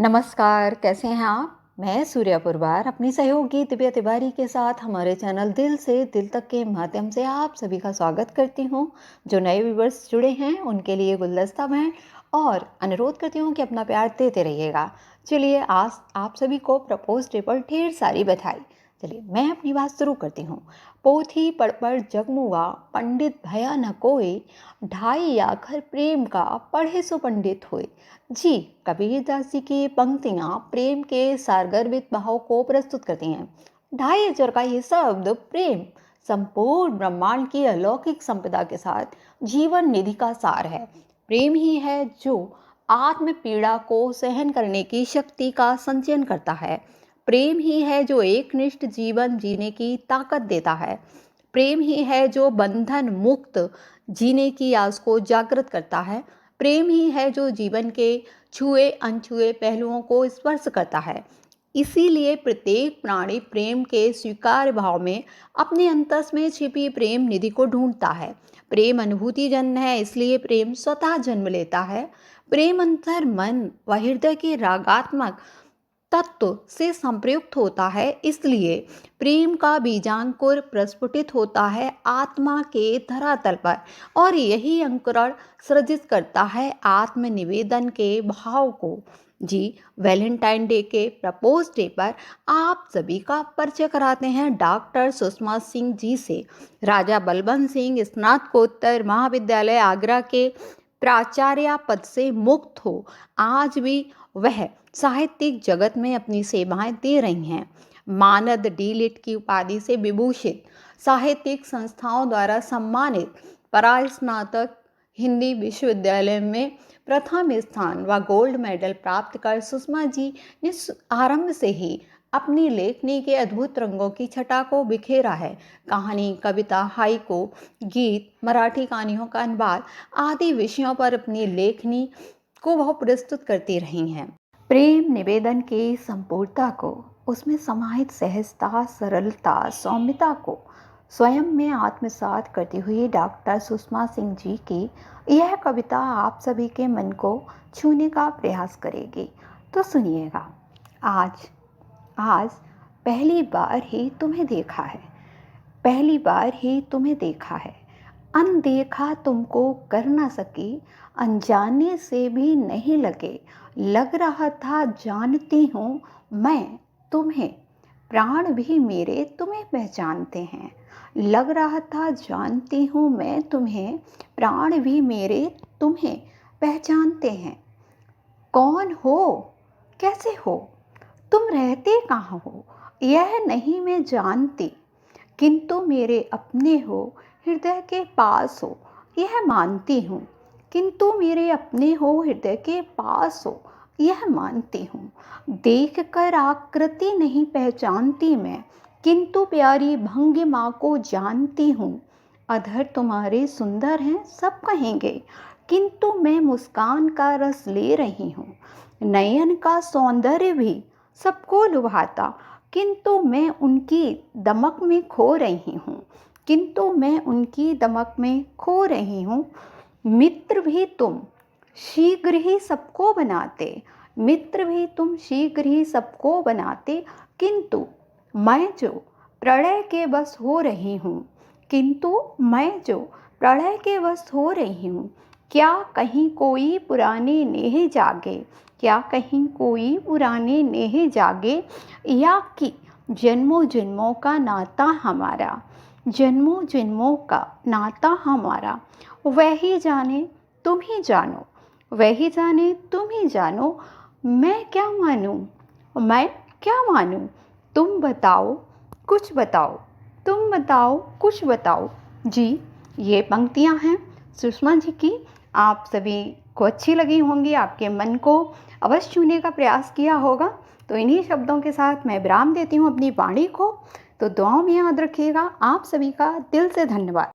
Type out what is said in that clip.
नमस्कार, कैसे हैं आप? मैं सूर्या पुरवार अपनी सहयोगी दिव्या तिवारी के साथ हमारे चैनल दिल से दिल तक के माध्यम से आप सभी का स्वागत करती हूँ। जो नए व्यूवर्स जुड़े हैं उनके लिए गुलदस्ता हैं और अनुरोध करती हूँ कि अपना प्यार देते रहिएगा। चलिए आज आप सभी को प्रपोज डे पर ढेर सारी बधाई। चलिए मैं अपनी बात शुरू करती हूँ। पोथी पढ़ जगमुआ पंडित भया न कोई, ढाई आखर प्रेम का पढ़े सो पंडित होए। जी, कबीरदास जी की पंक्तियां प्रेम के सारगर्भित भाव को प्रस्तुत करती हैं। ढाई अक्षर का ये शब्द प्रेम संपूर्ण ब्रह्मांड की अलौकिक संपदा के साथ जीवन निधि का सार है। प्रेम ही है जो आत्म पीड़ा को सहन करने की शक्ति का संचयन करता है। प्रेम ही है जो एकनिष्ठ जीवन जीने की ताकत देता है। प्रेम ही है जो बंधन मुक्त जीने की आस को जागृत करता है। प्रेम ही है जो जीवन के छुए अनछुए पहलुओं को स्पर्श करता है। इसीलिए प्रत्येक प्राणी प्रेम के स्वीकार्य भाव में अपने अंतस में छिपी प्रेम निधि को ढूंढता है। प्रेम अनुभूति जन्य है, इसलिए प्रेम स्वतः जन्म लेता है। प्रेम अंतर मन व हृदय के रागात्मक तत्व से संप्रयुक्त होता है, इसलिए प्रेम का बीजांकुर प्रस्फुटित होता है आत्मा के धरातल पर और यही अंकुरण सृजित करता है आत्मनिवेदन के भाव को। जी, वैलेंटाइन डे के प्रपोज डे पर आप सभी का परिचय कराते हैं डॉक्टर सुषमा सिंह जी से। राजा बलबंत सिंह स्नातकोत्तर महाविद्यालय आगरा के प्राचार्य पद से मुक्त हो आज भी वह साहित्यिक जगत में अपनी सेवाएं दे रही हैं। मानद डी.लिट की उपाधि से विभूषित, साहित्यिक संस्थाओं द्वारा सम्मानित, परास्नातक हिंदी विश्वविद्यालय में प्रथम स्थान व गोल्ड मेडल प्राप्त कर सुषमा जी ने आरंभ से ही अपनी लेखनी के अद्भुत रंगों की छटा को बिखेरा है। कहानी, कविता, हाइकू, गीत, मराठी कहानियों का अनुवाद आदि विषयों पर अपनी लेखनी को वह प्रस्तुत करती रही हैं। प्रेम निवेदन की संपूर्णता को, उसमें समाहित सहजता, सरलता, सौम्यता को स्वयं में आत्मसात करती हुई डॉक्टर सुषमा सिंह जी की यह कविता आप सभी के मन को छूने का प्रयास करेगी। तो सुनिएगा। आज पहली बार ही तुम्हें देखा है, पहली बार ही तुम्हें देखा है। अनदेखा तुमको कर ना सकी, अनजाने से भी नहीं लगे। लग रहा था जानती हूँ मैं तुम्हें, प्राण भी मेरे तुम्हें पहचानते हैं। लग रहा था जानती हूँ मैं तुम्हें, प्राण भी मेरे तुम्हें पहचानते हैं। कौन हो, कैसे हो, तुम रहते कहाँ हो, यह नहीं मैं जानती, किंतु मेरे अपने हो, हृदय के पास हो, यह मानती हूँ। किंतु मेरे अपने हो, हृदय के पास हो, यह मानती हूँ। देख कर आकृति नहीं पहचानती मैं, किंतु प्यारी भंगिमा को जानती हूँ। अधर तुम्हारे सुंदर हैं सब कहेंगे, किंतु मैं मुस्कान का रस ले रही हूँ। नयन का सौंदर्य भी सबको लुभाता, किंतु मैं उनकी दमक में खो रही हूँ, किंतु मैं उनकी दमक में खो रही हूँ। मित्र भी तुम शीघ्र ही सबको बनाते, मित्र भी तुम शीघ्र ही सबको बनाते, किंतु मैं जो प्रलय के वश हो रही हूँ, किंतु मैं जो प्रलय के वश हो रही हूँ। क्या कहीं कोई पुरानी नेह जागे, क्या कहीं कोई पुरानी नेह जागे, या कि जन्मों जन्मों का नाता हमारा, जन्मों जन्मों का नाता हमारा। वही जाने तुम ही जानो, वही जाने तुम ही जानो। मैं क्या मानूं, मैं क्या मानूं, तुम बताओ कुछ बताओ, तुम बताओ कुछ बताओ। जी, ये पंक्तियां हैं सुषमा जी की। आप सभी को अच्छी लगी होंगी, आपके मन को अवश्य छूने का प्रयास किया होगा। तो इन्हीं शब्दों के साथ मैं विराम देती हूँ अपनी वाणी को। तो दुआओं में याद रखिएगा। आप सभी का दिल से धन्यवाद।